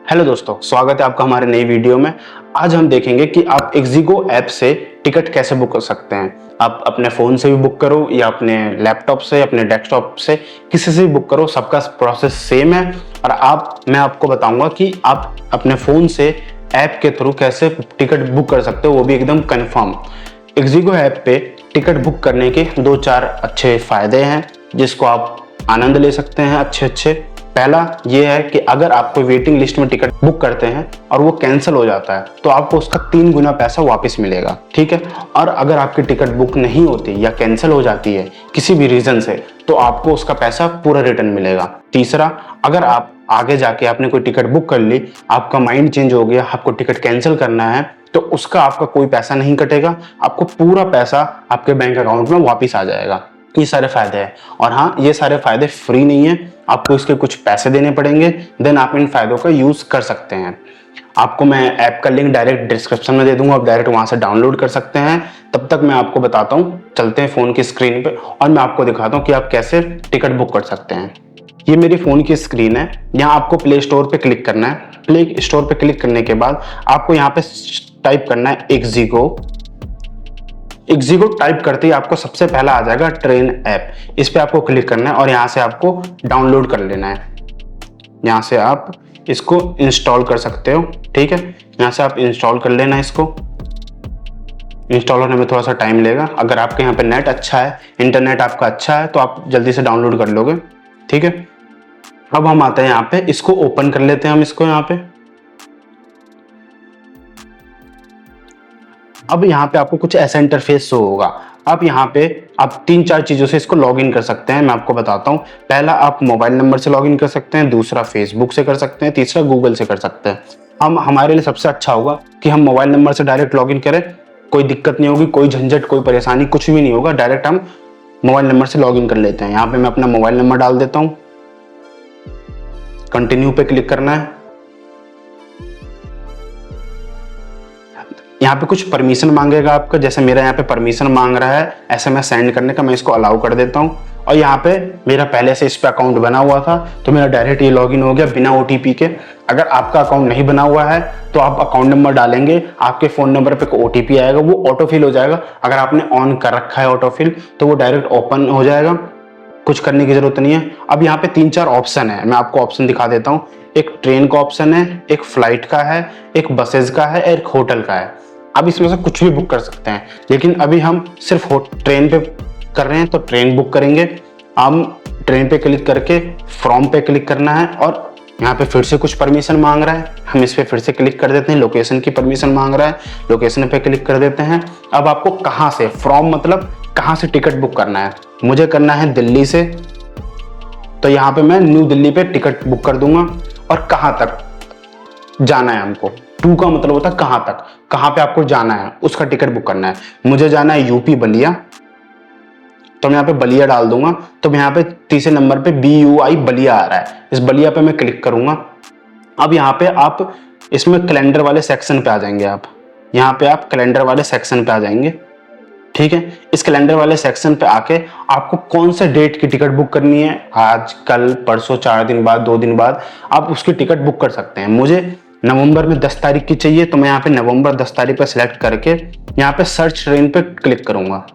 Hello दोस्तों, स्वागत है आपका हमारे नई वीडियो में। आज हम देखेंगे कि आप एक्जिगो ऐप से टिकट कैसे बुक कर सकते हैं। आप अपने फ़ोन से भी बुक करो या अपने लैपटॉप से, अपने डेस्कटॉप से, किसी से भी बुक करो, सबका प्रोसेस सेम है। और मैं आपको बताऊंगा कि आप अपने फ़ोन से ऐप के थ्रू कैसे टिकट बुक कर सकते हो, वो भी एकदम कन्फर्म। एक्जिगो ऐप पे टिकट बुक करने के 2-4 अच्छे फ़ायदे हैं जिसको आप आनंद ले सकते हैं अच्छे। पहला ये है कि अगर आप कोई वेटिंग लिस्ट में टिकट बुक करते हैं और वो कैंसिल हो जाता है तो आपको उसका 3 गुना पैसा वापस मिलेगा, ठीक है। और अगर आपकी टिकट बुक नहीं होती या कैंसिल हो जाती है किसी भी रीज़न से तो आपको उसका पैसा पूरा रिटर्न मिलेगा। तीसरा, अगर आप आगे जाके आपने कोई टिकट बुक कर ली, आपका माइंड चेंज हो गया, आपको टिकट कैंसिल करना है, तो उसका आपका कोई पैसा नहीं कटेगा, आपको पूरा पैसा आपके बैंक अकाउंट में वापस आ जाएगा। ये सारे फायदे हैं। और हाँ, ये सारे फायदे फ्री नहीं है, आपको इसके कुछ पैसे देने पड़ेंगे, देन आप इन फायदों का यूज कर सकते हैं। आपको मैं ऐप का लिंक डायरेक्ट डिस्क्रिप्शन में दे दूंगा, आप डायरेक्ट वहां से डाउनलोड कर सकते हैं। तब तक मैं आपको बताता हूँ, चलते हैं फोन की स्क्रीन पे और मैं आपको दिखाता हूँ कि आप कैसे टिकट बुक कर सकते हैं। ये मेरी फोन की स्क्रीन है। यहाँ आपको प्ले स्टोर पे क्लिक करना है। प्ले स्टोर पे क्लिक करने के बाद आपको यहाँ पे टाइप करना है एक्जिगो टाइप करते ही आपको सबसे पहला आ जाएगा ट्रेन ऐप। इस पे आपको क्लिक करना है और यहाँ से आपको डाउनलोड कर लेना है। यहाँ से आप इसको इंस्टॉल कर सकते हो, ठीक है। यहाँ से आप इंस्टॉल कर लेना है। इसको इंस्टॉल होने में थोड़ा सा टाइम लेगा। अगर आपके यहाँ पे नेट अच्छा है, इंटरनेट आपका अच्छा है, तो आप जल्दी से डाउनलोड कर लोगे, ठीक है। अब हम आते हैं यहाँ पे, इसको ओपन कर लेते हैं हम इसको यहाँ पे। अब यहाँ पे आपको कुछ ऐसा इंटरफेस शो होगा। आप यहाँ पे आप 3-4 चीज़ों से इसको लॉगिन कर सकते हैं। मैं आपको बताता हूँ। पहला, आप मोबाइल नंबर से लॉगिन कर सकते हैं। दूसरा, फेसबुक से कर सकते हैं। तीसरा, गूगल से कर सकते हैं। हमारे लिए सबसे अच्छा होगा कि हम मोबाइल नंबर से डायरेक्ट लॉगिन करें। कोई दिक्कत नहीं होगी, कोई झंझट, कोई परेशानी, कुछ भी नहीं होगा। डायरेक्ट हम मोबाइल नंबर से लॉगिन कर लेते हैं। यहाँ पे मैं अपना मोबाइल नंबर डाल देता हूँ। कंटिन्यू पे क्लिक करना है। यहाँ पे कुछ परमिशन मांगेगा आपका, जैसे मेरा यहाँ पे परमिशन मांग रहा है एसएमएस सेंड करने का, मैं इसको अलाउ कर देता हूँ। और यहाँ पे मेरा पहले से इस पे अकाउंट बना हुआ था तो मेरा डायरेक्ट ये लॉगिन हो गया बिना ओटीपी के। अगर आपका अकाउंट नहीं बना हुआ है तो आप अकाउंट नंबर डालेंगे, आपके फोन नंबर पे ओटीपी आएगा, वो ऑटोफिल हो जाएगा। अगर आपने ऑन कर रखा है ऑटोफिल तो वो डायरेक्ट ओपन हो जाएगा, कुछ करने की जरूरत नहीं है। अब यहाँ पे 3-4 ऑप्शन है, मैं आपको ऑप्शन दिखा देता हूँ। एक ट्रेन का ऑप्शन है, एक फ्लाइट का है, एक बसेज का है, एक होटल का है। अब इसमें से कुछ भी बुक कर सकते हैं, लेकिन अभी हम सिर्फ ट्रेन पे कर रहे हैं तो ट्रेन बुक करेंगे। हम ट्रेन पे क्लिक करके फ्रॉम पे क्लिक करना है और यहाँ पे फिर से कुछ परमिशन मांग रहा है, हम इस पे फिर से क्लिक कर देते हैं। लोकेशन की परमिशन मांग रहा है, लोकेशन पे क्लिक कर देते हैं। अब आपको कहाँ से, फ्रॉम मतलब कहाँ से टिकट बुक करना है। मुझे करना है दिल्ली से, तो यहाँ पे मैं न्यू दिल्ली पे टिकट बुक कर दूंगा। और कहाँ तक जाना है हमको, टू का मतलब होता है कहाँ तक, कहाँ पे आपको जाना है उसका टिकट बुक करना है। मुझे जाना है यूपी बलिया, तो मैं यहाँ पे बलिया डाल दूंगा। तो यहाँ पे तीसरे नंबर पे BUI बलिया आ रहा है, इस बलिया पे मैं क्लिक करूंगा। अब यहाँ पे आप इसमें कैलेंडर वाले सेक्शन पे आ जाएंगे। आप यहाँ पे आप कैलेंडर वाले सेक्शन पे आ जाएंगे, ठीक है। इस कैलेंडर वाले सेक्शन पे आके आपको कौन से डेट की टिकट बुक करनी है, आज, कल, परसों, 4 दिन बाद, 2 दिन बाद, आप उसकी टिकट बुक कर सकते हैं। मुझे नवंबर में 10 तारीख की चाहिए, तो मैं यहाँ पे नवंबर 10 तारीख पर सिलेक्ट करके यहाँ पे सर्च ट्रेन पे क्लिक करूंगा।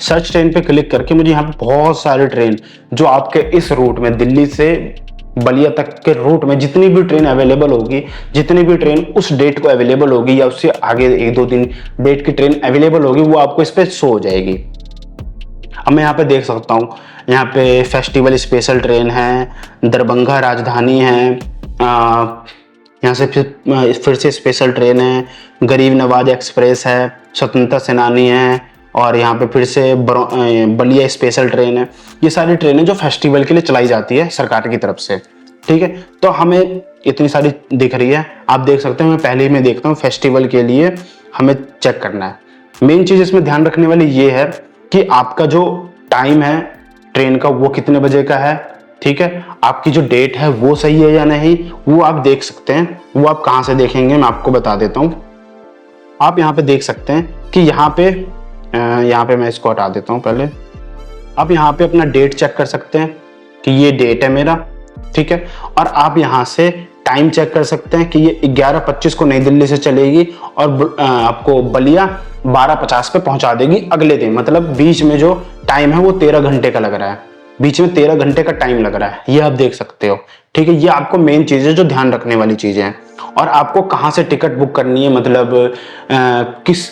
सर्च ट्रेन पे क्लिक करके मुझे यहाँ पे बहुत सारे ट्रेन जो आपके इस रूट में, दिल्ली से बलिया तक के रूट में जितनी भी ट्रेन अवेलेबल होगी, जितनी भी ट्रेन उस डेट को अवेलेबल होगी या उससे आगे 1-2 दिन डेट की ट्रेन अवेलेबल होगी, वो आपको इस पे शो हो जाएगी। अब मैं यहाँ पे देख सकता हूँ, यहाँ पे फेस्टिवल स्पेशल ट्रेन है, दरभंगा राजधानी है, यहाँ से फिर से स्पेशल ट्रेन है, गरीब नवाज एक्सप्रेस है, स्वतंत्रता सेनानी है, और यहाँ पे फिर से बलिया स्पेशल ट्रेन है। ये सारी ट्रेनें जो फेस्टिवल के लिए चलाई जाती है सरकार की तरफ से, ठीक है। तो हमें इतनी सारी दिख रही है, आप देख सकते हैं। मैं पहले ही मैं देखता हूँ फेस्टिवल के लिए हमें चेक करना है। मेन चीज़ इसमें ध्यान रखने वाली ये है कि आपका जो टाइम है ट्रेन का वो कितने बजे का है, ठीक है। आपकी जो डेट है वो सही है या नहीं, वो आप देख सकते हैं। वो आप कहाँ से देखेंगे, मैं आपको बता देता हूँ। आप यहाँ पे देख सकते हैं कि यहाँ पे मैं इसको हटा देता हूँ पहले। आप यहाँ पे अपना डेट चेक कर सकते हैं कि ये डेट है मेरा, ठीक है। और आप यहाँ से टाइम चेक कर सकते हैं कि ये 11:25 को नई दिल्ली से चलेगी और आपको बलिया 12:50 पे पहुंचा देगी अगले दिन। मतलब बीच में जो टाइम है वो 13 घंटे का लग रहा है, बीच में 13 घंटे का टाइम लग रहा है, ये आप देख सकते हो। ठीक है, ये आपको मेन चीज है जो ध्यान रखने वाली चीजें हैं। और आपको कहाँ से टिकट बुक करनी है, मतलब किस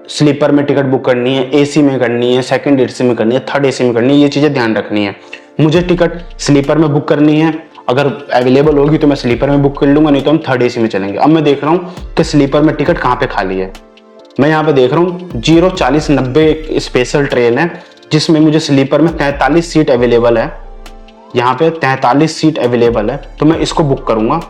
स्लीपर में टिकट बुक करनी है, एसी में करनी है, सेकंड एसी में करनी है, थर्ड एसी में करनी है, ये चीजें ध्यान रखनी है। मुझे टिकट स्लीपर में बुक करनी है, अगर अवेलेबल होगी तो मैं स्लीपर में बुक कर लूंगा, नहीं तो हम थर्ड एसी में चलेंगे। अब मैं देख रहा हूँ कि स्लीपर में टिकट कहाँ पे खाली है। मैं यहाँ पे देख रहा हूँ 0:40:90 एक स्पेशल ट्रेन है जिसमें मुझे स्लीपर में 43 सीट अवेलेबल है। यहाँ पे 43 सीट अवेलेबल है, तो मैं इसको बुक करूंगा,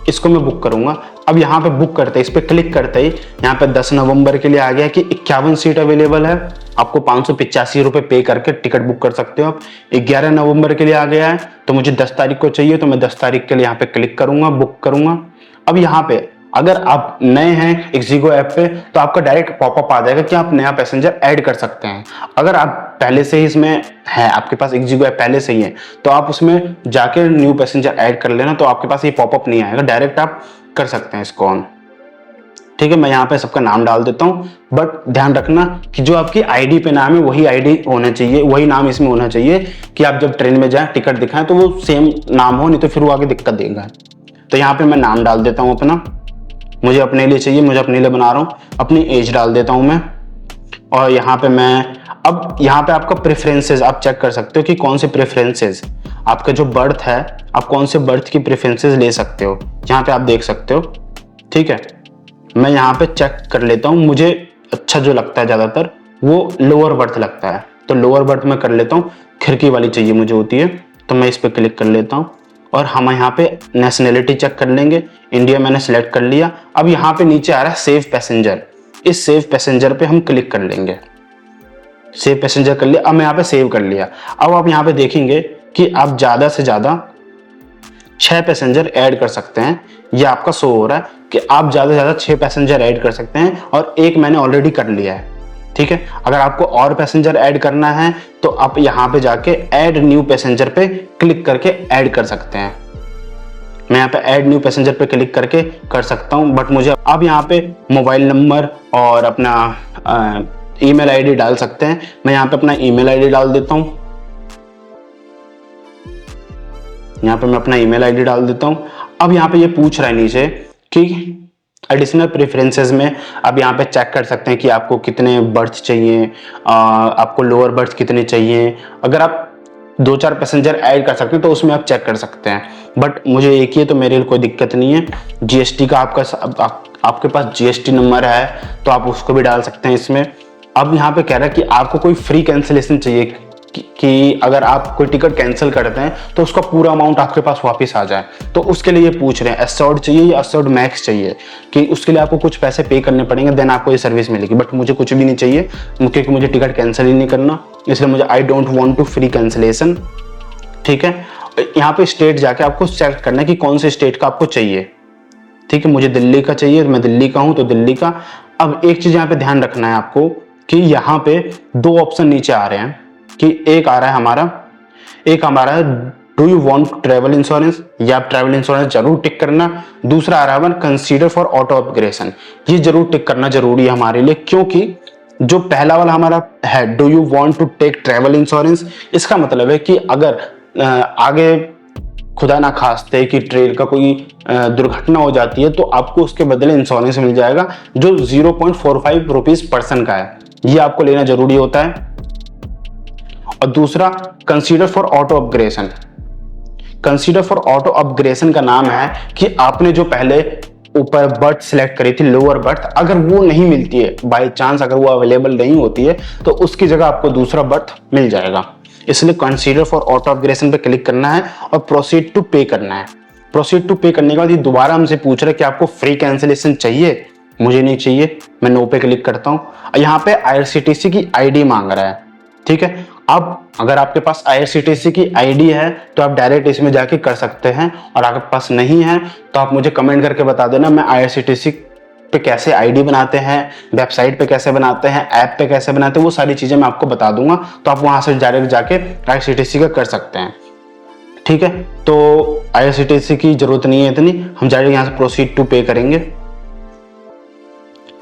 इसको मैं बुक करूंगा। अब यहाँ पे बुक करते ही, इस पे क्लिक करते ही यहाँ पे 10 नवंबर के लिए आ गया कि 51 सीट अवेलेबल है, आपको 585 रुपए पे करके टिकट बुक कर सकते हो आप। 11 नवंबर के लिए आ गया है, तो मुझे 10 तारीख को चाहिए, तो मैं 10 तारीख के लिए यहाँ पे क्लिक करूंगा, बुक करूंगा। अब यहाँ पे अगर आप नए हैं इक्सिगो ऐप पे तो आपका डायरेक्ट पॉपअप आ जाएगा कि आप नया पैसेंजर ऐड कर सकते हैं। अगर आप पहले से ही इसमें है, आपके पास इक्सिगो ऐप पहले से ही है, तो आप उसमें जाके न्यू पैसेंजर ऐड कर लेना, तो आपके पास ये पॉपअप नहीं आएगा, डायरेक्ट आप कर सकते हैं इसको ऑन। ठीक है, मैं यहाँ पे सबका नाम डाल देता हूँ, बट ध्यान रखना कि जो आपकी आईडी पे नाम है वही आईडी होना चाहिए, वही नाम इसमें होना चाहिए कि आप जब ट्रेन में जाए टिकट दिखाएं तो वो सेम नाम हो, नहीं तो फिर वो आगे दिक्कत देगा। तो यहाँ पे मैं नाम डाल देता हूँ अपना, मुझे अपने लिए चाहिए, मुझे अपने लिए बना रहा हूँ, अपनी एज डाल देता हूँ मैं। और यहाँ पे मैं अब यहाँ पे आपका प्रेफरेंसेस आप चेक कर सकते हो कि कौन से प्रेफरेंसेस आपका जो बर्थ है, आप कौन से बर्थ की प्रेफरेंसेस ले सकते हो, यहाँ पे आप देख सकते हो। ठीक है, मैं यहाँ पे चेक कर लेता हूँ, मुझे अच्छा जो लगता है ज़्यादातर वो लोअर बर्थ लगता है, तो लोअर बर्थ में कर लेता हूँ। खिड़की वाली चाहिए मुझे होती है, तो मैं इस पर क्लिक कर लेता हूँ। और हम यहाँ पे नेशनैलिटी चेक कर लेंगे, इंडिया मैंने सेलेक्ट कर लिया। अब यहाँ पे नीचे आ रहा है सेव पैसेंजर, इस सेव पैसेंजर पे हम क्लिक कर लेंगे। सेव पैसेंजर कर लिया, अब मैं यहाँ पे सेव कर लिया। अब आप यहाँ पे देखेंगे कि आप ज्यादा से ज्यादा 6 पैसेंजर ऐड कर सकते हैं, ये आपका शो हो रहा है कि आप ज्यादा से ज्यादा 6 पैसेंजर ऐड कर सकते हैं, और एक मैंने ऑलरेडी कर लिया है। ठीक है, अगर आपको और पैसेंजर ऐड करना है तो आप यहाँ पे जाके ऐड न्यू पैसेंजर पे क्लिक करके ऐड कर सकते हैं। मैं यहाँ पे ऐड न्यू पैसेंजर पे क्लिक करके कर सकता हूँ, बट मुझे अब यहाँ पे मोबाइल नंबर और अपना ईमेल आईडी डाल सकते हैं। मैं यहाँ पे अपना ईमेल आईडी डाल देता हूँ, यहाँ पे मैं अपना ईमेल आईडी डाल देता हूँ। अब यहाँ पे ये पूछ रहा है नीचे कि एडिशनल प्रेफरेंसेस में अब यहाँ पे चेक कर सकते हैं कि आपको कितने बर्थ चाहिए, आपको लोअर बर्थ कितने चाहिए। अगर आप 2-4 पैसेंजर ऐड कर सकते हैं तो उसमें आप चेक कर सकते हैं, बट मुझे एक ही है तो मेरे लिए कोई दिक्कत नहीं है। जीएसटी का आपके पास जीएसटी नंबर है तो आप उसको भी डाल सकते हैं इसमें। अब यहाँ पे कह रहा है कि आपको कोई फ्री कैंसिलेशन चाहिए कि अगर आप कोई टिकट कैंसिल करते हैं तो उसका पूरा अमाउंट आपके पास वापस आ जाए, तो उसके लिए ये पूछ रहे हैं एश्योर्ड चाहिए या एश्योर्ड मैक्स चाहिए, कि उसके लिए आपको कुछ पैसे पे करने पड़ेंगे देन आपको ये सर्विस मिलेगी। बट मुझे कुछ भी नहीं चाहिए क्योंकि मुझे टिकट कैंसिल ही नहीं करना, इसलिए मुझे I don't want to free cancellation. ठीक है, यहाँ पे स्टेट जाके आपको सेलेक्ट करना है कि कौन से स्टेट का आपको चाहिए। ठीक है, मुझे दिल्ली का चाहिए, मैं दिल्ली का हूँ तो दिल्ली का। अब एक चीज यहाँ पे ध्यान रखना है आपको कि यहाँ पे 2 ऑप्शन नीचे आ रहे हैं कि एक आ रहा है हमारा do you want travel insurance, या आप ट्रैवल इंश्योरेंस जरूर टिक करना। दूसरा आ रहा है कंसीडर फॉर ऑटो अपग्रेडेशन, ये जरूर टिक करना जरूरी है हमारे लिए, क्योंकि जो पहला वाला हमारा है do you want to take travel insurance, इसका मतलब है कि अगर आगे खुदा ना खास्ते कि ट्रेन का कोई दुर्घटना हो जाती है तो आपको उसके बदले इंश्योरेंस मिल जाएगा जो 0.45 रुपीज पर्सन का है, ये आपको लेना जरूरी होता है। और दूसरा consider for auto upgradation, consider for auto upgradation का नाम है कि आपने जो पहले ऊपर बर्थ सिलेक्ट करी थी लोअर बर्थ, अगर वो नहीं मिलती है बाय चांस, अगर वो अवेलेबल नहीं होती है तो उसकी जगह आपको दूसरा बर्थ मिल जाएगा। इसलिए कंसीडर फॉर ऑटो अपग्रेडेशन पे क्लिक करना है और प्रोसीड टू पे करना है। प्रोसीड टू पे करने के बाद ये दोबारा हमसे पूछ रहा है कि आपको फ्री कैंसिलेशन चाहिए, मुझे नहीं चाहिए, मैं नो पे क्लिक करता हूँ। यहाँ पे IRCTC की आईडी मांग रहा है। ठीक है, अब अगर आपके पास IRCTC की आईडी है तो आप डायरेक्ट इसमें जाके कर सकते हैं, और अगर आपके पास नहीं है तो आप मुझे कमेंट करके बता देना, मैं IRCTC पे कैसे आईडी बनाते हैं, वेबसाइट पे कैसे बनाते हैं, ऐप पे कैसे बनाते हैं, वो सारी चीजें मैं आपको बता दूंगा, तो आप वहां से डायरेक्ट जाके IRCTC का कर सकते हैं। ठीक है, तो IRCTC की जरूरत नहीं है इतनी, हम डायरेक्ट यहाँ से प्रोसीड टू पे करेंगे।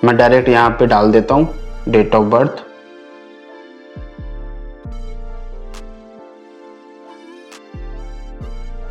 मैं डायरेक्ट यहाँ पे डाल देता हूँ डेट ऑफ बर्थ,